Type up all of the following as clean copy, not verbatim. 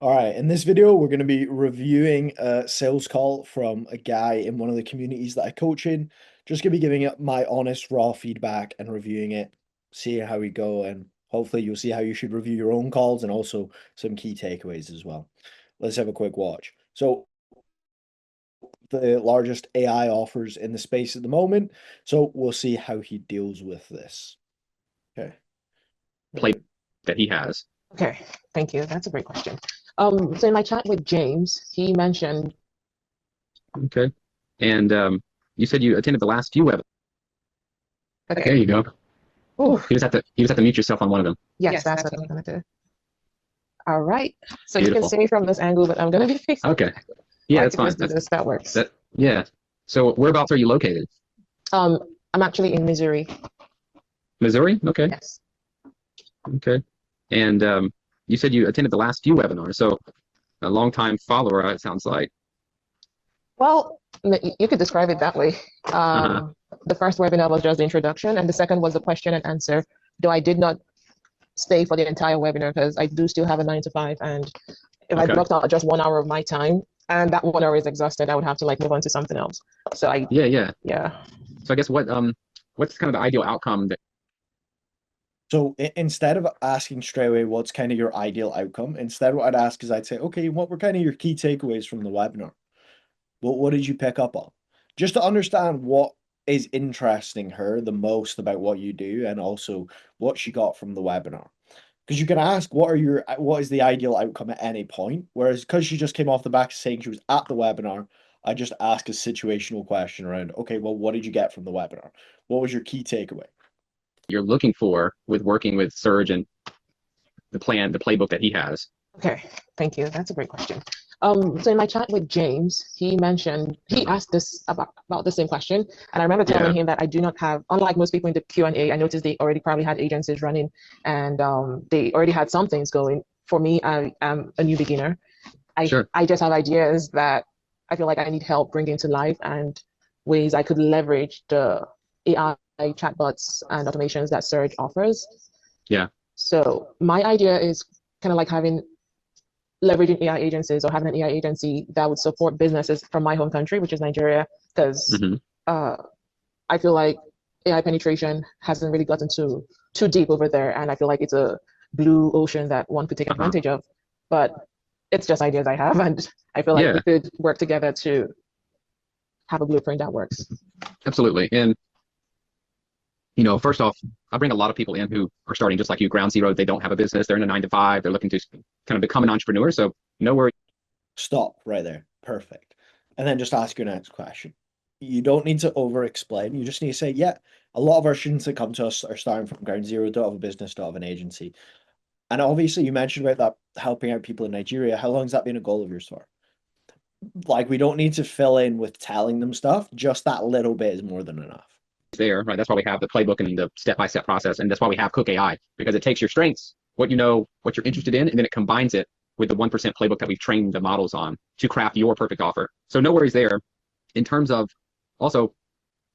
All right, in this video, we're going to be reviewing a sales call from a guy in one of the communities that I coach in. Just going to be giving it my honest, raw feedback and reviewing it, seeing how we go, and hopefully you'll see how you should review your own calls and also some key takeaways as well. Let's have a quick watch. So, the largest AI offers in the space at the moment. So we'll see how he deals with this. Okay. Play that he has. Okay, thank you. That's a great question. So in my chat with James, he mentioned, Okay. And you said you attended the last few webinars. okay, There you go. ooh, You just have to mute yourself on one of them. yes, that's what I'm gonna do. All right, so you can Beautiful. see me from this angle, but I'm gonna be facing. Okay. Yeah, I that's can fine. just do this. That works. Yeah. So whereabouts are you located? I'm actually in Missouri. Missouri? Okay. Yes. Okay. And you said you attended the last few webinars. So a longtime follower, it sounds like. Well, you could describe it that way. Uh-huh. The first webinar was just the introduction, and the second was the question and answer. Though I did not stay for the entire webinar because I do still have a 9 to 5, and if I Okay. blocked out just 1 hour of my time and that 1 hour is exhausted, I would have to like move on to something else. So Yeah. yeah. So I guess what's kind of the ideal outcome that So instead of asking straight away what's kind of your ideal outcome, instead what I'd ask is I'd say, okay, what were kind of your key takeaways from the webinar? What did you pick up on? Just to understand what is interesting her the most about what you do and also what she got from the webinar. Because you can ask what is the ideal outcome at any point. Whereas because she just came off the back saying she was at the webinar, I just ask a situational question around, okay, well, what did you get from the webinar? What was your key takeaway? you're looking for with working with Serge and the playbook that he has? Okay, thank you. That's a great question. So in my chat with James, he asked this about the same question, and I remember telling Yeah. him that I do not have, unlike most people in the Q&A, I noticed they already probably had agencies running, and they already had some things going. For me, I am a new beginner. Sure. I just have ideas that I feel like I need help bringing to life and ways I could leverage the AI chatbots and automations that Surge offers. Yeah. So my idea is kind of like leveraging AI agencies or having an AI agency that would support businesses from my home country, which is Nigeria, because Hmm. I feel like AI penetration hasn't really gotten too deep over there, and I feel like it's a blue ocean that one could take Uh-huh. advantage of. But it's just ideas I have, and I feel like Yeah, we could work together to have a blueprint that works. absolutely. And first off, I bring a lot of people in who are starting just like you, ground zero. They don't have a business. They're in a 9 to 5. They're looking to kind of become an entrepreneur. So no worries. Stop right there. Perfect. And then just ask your next question. You don't need to over explain. You just need to say, yeah, a lot of our students that come to us are starting from ground zero, don't have a business, don't have an agency. And obviously, you mentioned about that helping out people in Nigeria. How long has that been a goal of yours for? Like, we don't need to fill in with telling them stuff. Just that little bit is more than enough. There, right? That's why we have the playbook and the step-by-step process, and that's why we have Cook AI, because it takes your strengths, what you know, what you're interested in, and then it combines it with the 1% playbook that we've trained the models on to craft your perfect offer. So no worries there. In terms of also,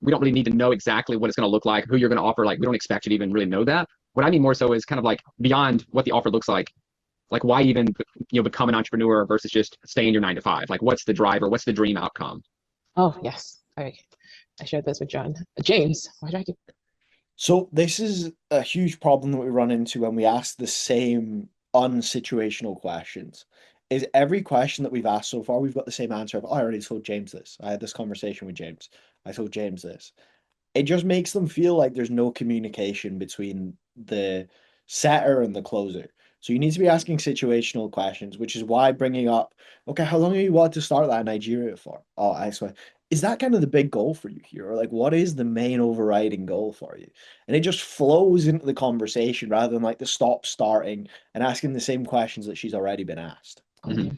we don't really need to know exactly what it's going to look like, who you're going to offer. Like, we don't expect you to even really know that. What I mean more so is kind of like beyond what the offer looks like why even become an entrepreneur versus just stay in your 9 to 5. Like, what's the driver? What's the dream outcome? Oh yes, I shared this with James. Why did I keep? So this is a huge problem that we run into when we ask the same unsituational questions. Is every question that we've asked so far, we've got the same answer of, oh, I already told James this. I had this conversation with James. I told James this. It just makes them feel like there's no communication between the setter and the closer. So you need to be asking situational questions, which is why bringing up, okay, how long have you wanted to start that in Nigeria for? Oh, I swear. Is that kind of the big goal for you here? Or like, what is the main overriding goal for you? And it just flows into the conversation rather than like the stop starting and asking the same questions that she's already been asked. Oh, Mm-hmm. damn,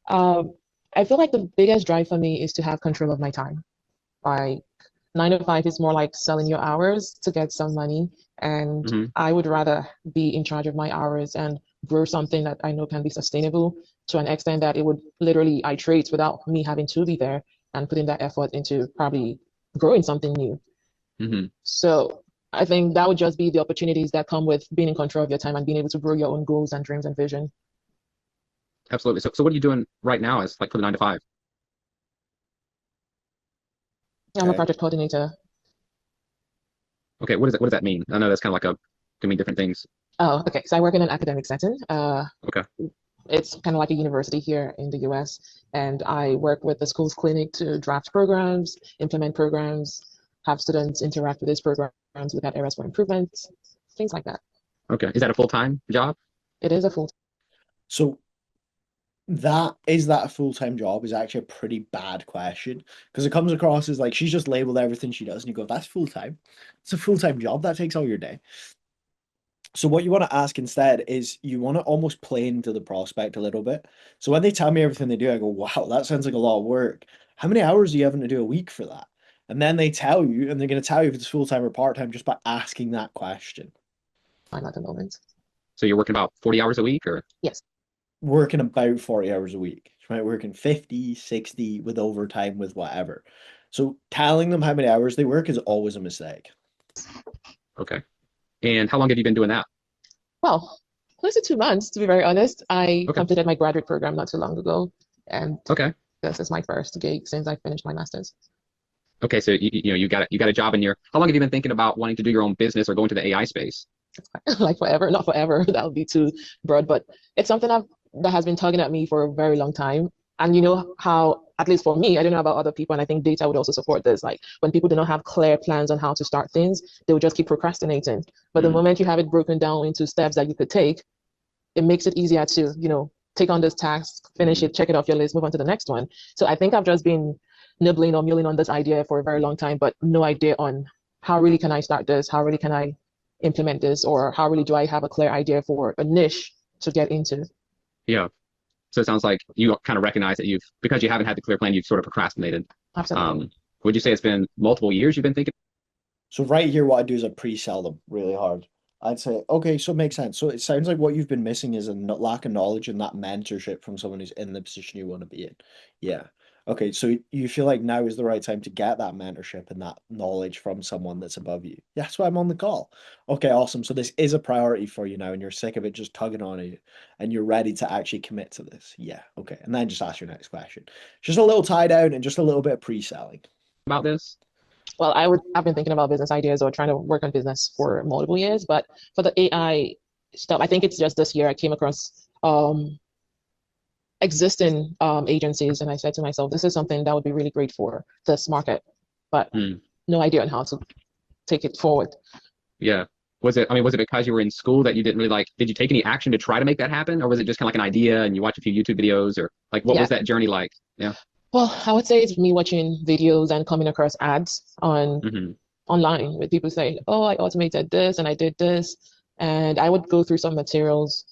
John. I feel like the biggest drive for me is to have control of my time. Like 9 to 5 is more like selling your hours to get some money. And Mm-hmm. I would rather be in charge of my hours and grow something that I know can be sustainable to an extent that it would literally iterate without me having to be there and putting that effort into probably growing something new. Mm-hmm. So I think that would just be the opportunities that come with being in control of your time and being able to grow your own goals and dreams and vision. Absolutely. So what are you doing right now as like for the 9 to 5? I'm a Okay. project coordinator. Okay, what does that mean? I know that's kind of like can mean different things. Oh, okay. So I work in an academic setting. Okay. It's kind of like a university here in the US, and I work with the school's clinic to draft programs, implement programs, have students interact with these programs, look at areas for improvement, things like that. Okay. Is that a full-time job? It is a full. So that a full-time job is actually a pretty bad question because it comes across as like she's just labeled everything she does, and you go, that's full-time. It's a full-time job that takes all your day. So what you want to ask instead is you want to almost play into the prospect a little bit. So when they tell me everything they do, I go, wow, that sounds like a lot of work. How many hours are you having to do a week for that? And then they tell you, and they're going to tell you if it's full-time or part-time just by asking that question. Time at the moment. So you're working about 40 hours a week or? Yes. Working about 40 hours a week. You might working 50, 60 with overtime, with whatever. So telling them how many hours they work is always a mistake. Okay. And how long have you been doing that? Well, close to 2 months, to be very honest. I Okay. completed my graduate program not too long ago, and Okay. this is my first gig since I finished my master's. Okay. So you got a job in your, how long have you been thinking about wanting to do your own business or go into the AI space? Like forever, not forever, that would be too broad, but it's something that has been tugging at me for a very long time. And you know how, at least for me, I don't know about other people, and I think data would also support this. Like when people do not have clear plans on how to start things, they will just keep procrastinating. But the Mm. moment you have it broken down into steps that you could take, it makes it easier to, take on this task, finish it, check it off your list, move on to the next one. So I think I've just been nibbling or mulling on this idea for a very long time, but no idea on how really can I start this, how really can I implement this, or how really do I have a clear idea for a niche to get into. Yeah. So it sounds like you kind of recognize that because you haven't had the clear plan, you've sort of procrastinated. Absolutely. Would you say it's been multiple years you've been thinking? So right here, what I do is I pre-sell them really hard. I'd say, okay, so it makes sense. So it sounds like what you've been missing is a lack of knowledge and that mentorship from someone who's in the position you want to be in. Yeah. Okay, so you feel like now is the right time to get that mentorship and that knowledge from someone that's above you. Yeah, that's why I'm on the call. Okay, awesome. So this is a priority for you now, and you're sick of it just tugging on you, and you're ready to actually commit to this. Yeah, okay. And then just ask your next question. Just a little tie down and just a little bit of pre-selling. About this? Well, I've been thinking about business ideas or trying to work on business for multiple years, but for the AI stuff, I think it's just this year I came across existing agencies, and I said to myself, this is something that would be really great for this market, but Hmm. no idea on how to take it forward. Yeah. Was it because you were in school that you didn't really did you take any action to try to make that happen? Or was it just kind of like an idea and you watch a few YouTube videos or like what Yeah. was that journey like? Yeah. Well, I would say it's me watching videos and coming across ads Hmm. online with people saying, oh, I automated this and I did this. And I would go through some materials,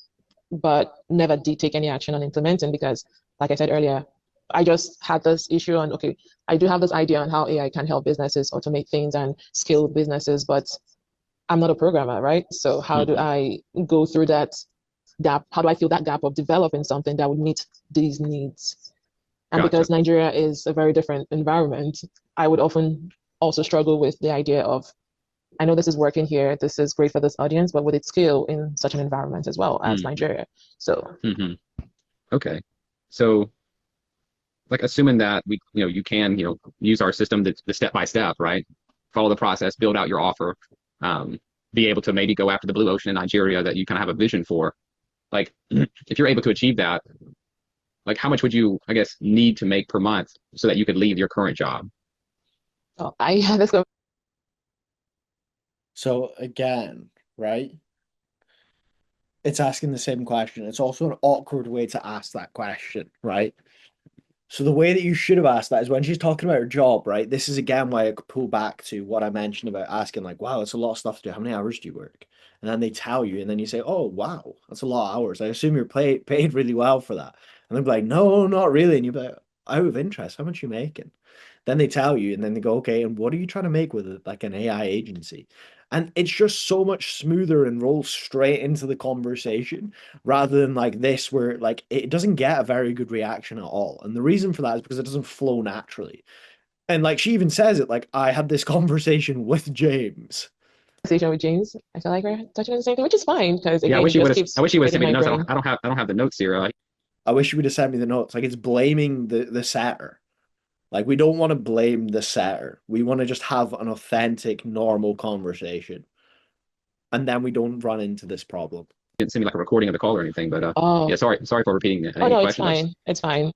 but never did take any action on implementing because, like I said earlier, I just had this issue on, okay, I do have this idea on how AI can help businesses automate things and scale businesses, but I'm not a programmer, right? So how do Hmm. I go through that gap? How do I fill that gap of developing something that would meet these needs? And Gotcha. because Nigeria is a very different environment, I would often also struggle with the idea of, I know this is working here, this is great for this audience, but would it scale in such an environment as well as Hmm. Nigeria? So Hmm. Okay. So like assuming that you can, use our system, the step by step, right? Follow the process, build out your offer, be able to maybe go after the blue ocean in Nigeria that you kind of have a vision for. Like if you're able to achieve that, like how much would you, I guess, need to make per month so that you could leave your current job? I had this So again, right? It's asking the same question. It's also an awkward way to ask that question, right? So the way that you should have asked that is when she's talking about her job, right? This is again why I could pull back to what I mentioned about asking, like, wow, it's a lot of stuff to do. How many hours do you work? And then they tell you, and then you say, oh, wow, that's a lot of hours. I assume you're paid really well for that. And they'll be like, no, not really. And you'll be like, out of interest, how much are you making? Then they tell you, and then they go, okay, and what are you trying to make with it? Like an AI agency. And it's just so much smoother and rolls straight into the conversation rather than like this, where like it doesn't get a very good reaction at all. And the reason for that is because it doesn't flow naturally. And like she even says it, like, I had this conversation with James. conversation with James. I feel like we're touching on the same thing, which is fine because Yeah, again, it just keeps I wish you would have right sent in me the my notes. brain. I don't have the notes here. I wish you would have sent me the notes. Like it's blaming the setter. Like we don't want to blame the setter. We want to just have an authentic, normal conversation. And then we don't run into this problem. Didn't send me like a recording of the call or anything, but Oh, yeah, sorry for repeating oh any no, it's question. fine. It's fine.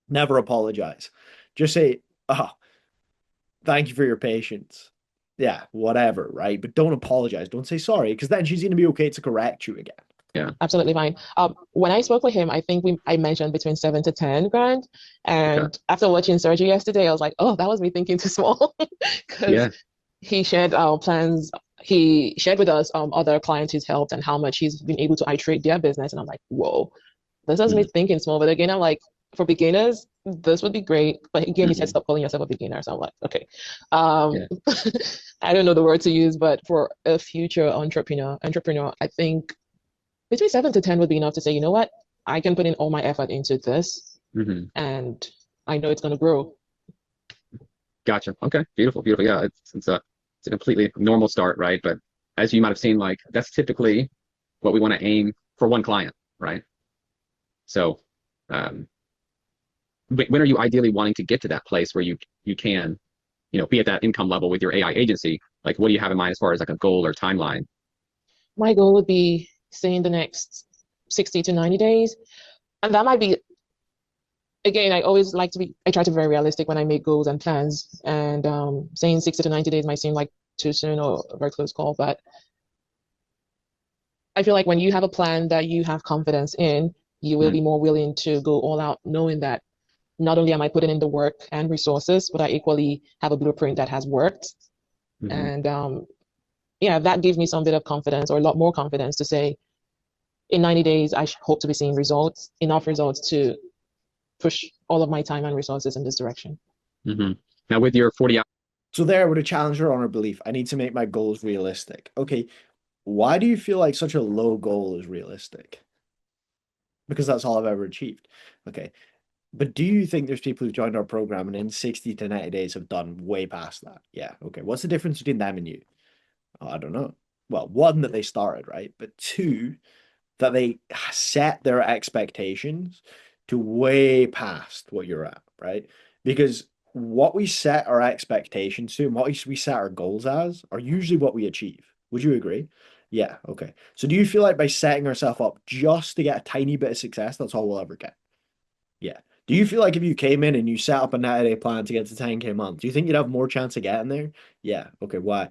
Never apologize. Just say, oh, thank you for your patience. Yeah, whatever, right? But don't apologize. Don't say sorry, because then she's going to be okay to correct you again. Yeah. Absolutely fine. When I spoke with him, I think I mentioned between 7 to 10 grand. And Okay. after watching surgery yesterday, I was like, oh, that was me thinking too small. Because Yeah. he shared our plans. He shared with us other clients he's helped and how much he's been able to iterate their business. And I'm like, whoa, this has me Mhm. thinking small. But again, I'm like, for beginners, this would be great. But again, he said, Mhm. stop calling yourself a beginner. So I'm like, okay. Yeah. I don't know the word to use, but for a future entrepreneur, I think between 7 to 10 would be enough to say, you know what, I can put in all my effort into this Hmm. and I know it's going to grow. Gotcha. Okay. Beautiful. Beautiful. Yeah. It's a completely normal start, right? But as you might have seen, like that's typically what we want to aim for one client, right? So, um, when are you ideally wanting to get to that place where you can, be at that income level with your AI agency? Like, what do you have in mind as far as like a goal or timeline? My goal would be, say, in the next 60 to 90 days. And that might be, again, I try to be very realistic when I make goals and plans. And saying 60 to 90 days might seem like too soon or a very close call, but I feel like when you have a plan that you have confidence in, you will Mm-hmm. be more willing to go all out, knowing that not only am I putting in the work and resources, but I equally have a blueprint that has worked. Mm-hmm. And yeah, that gives me some bit of confidence or a lot more confidence to say in 90 days, I hope to be seeing results, enough results to push all of my time and resources in this direction. Mm-hmm. Now, with your 40 hours, So there I would have challenged her on her belief. I need to make my goals realistic. Okay, why do you feel like such a low goal is realistic? Because that's all I've ever achieved. Okay. But do you think there's people who've joined our program and in 60 to 90 days have done way past that? Yeah. Okay. What's the difference between them and you? Oh, I don't know. Well, one, that they started, right? But two, that they set their expectations to way past what you're at, right? Because what we set our expectations to and what we set our goals as are usually what we achieve. Would you agree? Yeah, okay. So do you feel like by setting ourselves up just to get a tiny bit of success, that's all we'll ever get? Yeah. Do you feel like if you came in and you set up a 90-day plan to get to 10K a month, do you think you'd have more chance of getting there? Yeah. Okay. Why?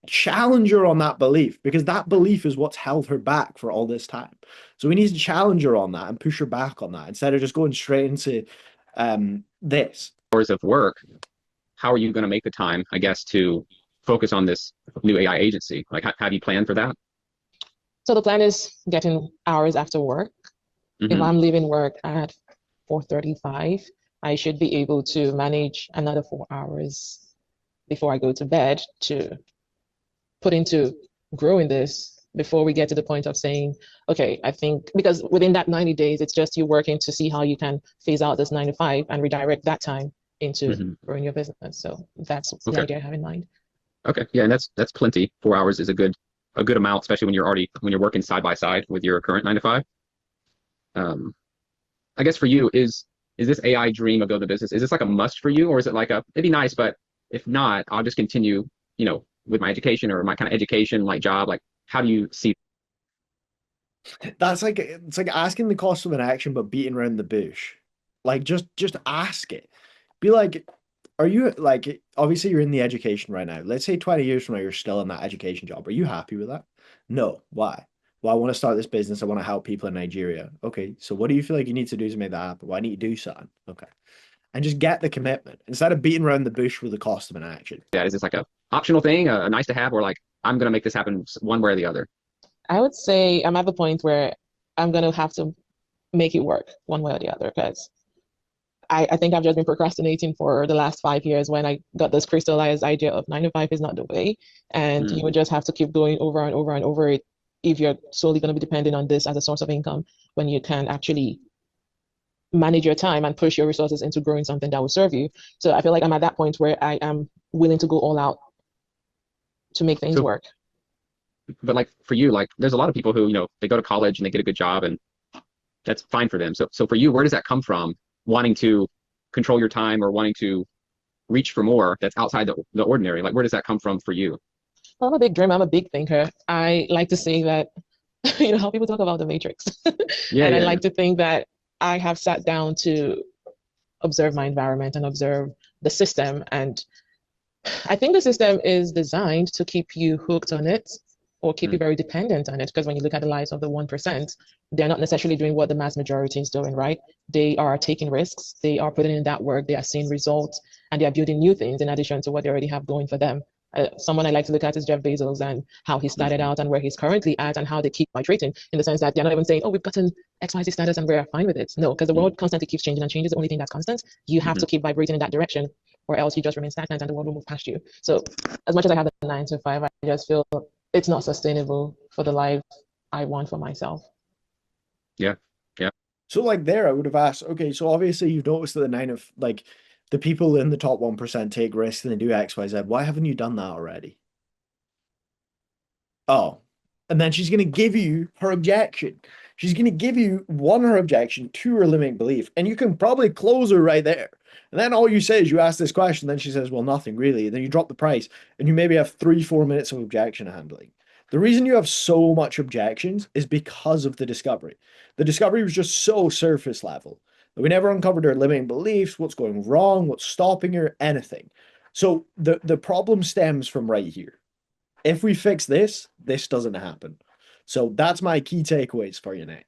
Challenge her on that belief because that belief is what's held her back for all this time. So we need to challenge her on that and push her back on that instead of just going straight into this. of work, how are you going to make the time, I guess, to focus on this new AI agency? Like, have you planned for that? So the plan is getting hours after work. If Mm-hmm. I'm leaving work at 4:35, I should be able to manage another 4 hours before I go to bed to put into growing this before we get to the point of saying, okay, I think because within that 90 days, it's just you working to see how you can phase out this 9 to 5 and redirect that time into Mm-hmm. growing your business. So that's the Okay. idea I have in mind. Okay. Yeah, and that's plenty. 4 hours is a good amount, especially when you're working side by side with your current 9 to 5. I guess for you, is this AI dream of Go the Business, is this like a must for you, or is it like it'd be nice, but if not, I'll just continue, with my education or my kind of education like job? Like, how do you see? That's like it's like asking the cost of an action but beating around the bush. Like just ask it. Be like, are you like obviously you're in the education right now. Let's say 20 years from now you're still in that education job. Are you happy with that? No. Why? Well, I want to start this business. I want to help people in Nigeria. Okay, so what do you feel like you need to do to make that happen? Well, I need to do something. Okay. And just get the commitment instead of beating around the bush with the cost of an action. That? Is this like a optional thing, a nice to have, or like I'm gonna make this happen one way or the other? I would say I'm at the point where I'm going to have to make it work one way or the other because I think I've just been procrastinating for the last 5 years when I got this crystallized idea of 9 to 5 is not the way. And you Mm, would just have to keep going over and over and over it if you're solely going to be dependent on this as a source of income when you can actually manage your time and push your resources into growing something that will serve you. So I feel like I'm at that point where I am willing to go all out to make things so, work. but like for you, like there's a lot of people who, they go to college and they get a good job and that's fine for them. So for you, where does that come from? Wanting to control your time or wanting to reach for more that's outside the ordinary? Like, where does that come from for you? Well, I'm a big dreamer. I'm a big thinker. I like to say that, how people talk about the Matrix. Yeah, And I yeah, yeah. like to think that I have sat down to observe my environment and observe the system. And I think the system is designed to keep you hooked on it or keep you Mm, very dependent on it. Because when you look at the lives of the 1%, they're not necessarily doing what the mass majority is doing, right? They are taking risks, they are putting in that work, they are seeing results, and they are building new things in addition to what they already have going for them. Someone I like to look at is Jeff Bezos and how he started mhm, out and where he's currently at and how they keep migrating in the sense that they're not even saying, oh, we've gotten XYZ status and we're fine with it. No, because the mhm, world constantly keeps changing and change is the only thing that's constant. You have mhm. to keep vibrating in that direction or else you just remain stagnant and the world will move past you. So as much as I have the 9 to 5, I just feel it's not sustainable for the life I want for myself. Yeah, yeah. So like there, I would have asked, okay, so obviously you've noticed that the people in the top 1% take risks and they do X, Y, Z. Why haven't you done that already? Oh, and then she's going to give you her objection. She's going to give you one, her objection, two, her limiting belief, and you can probably close her right there. And then all you say is you ask this question, then she says, well, nothing really. And then you drop the price, and you maybe have 3, 4 minutes of objection handling. The reason you have so much objections is because of the discovery. The discovery was just so surface level that we never uncovered her limiting beliefs, what's going wrong, what's stopping her, anything. So the problem stems from right here. If we fix this, this doesn't happen. So that's my key takeaways for you, Nate.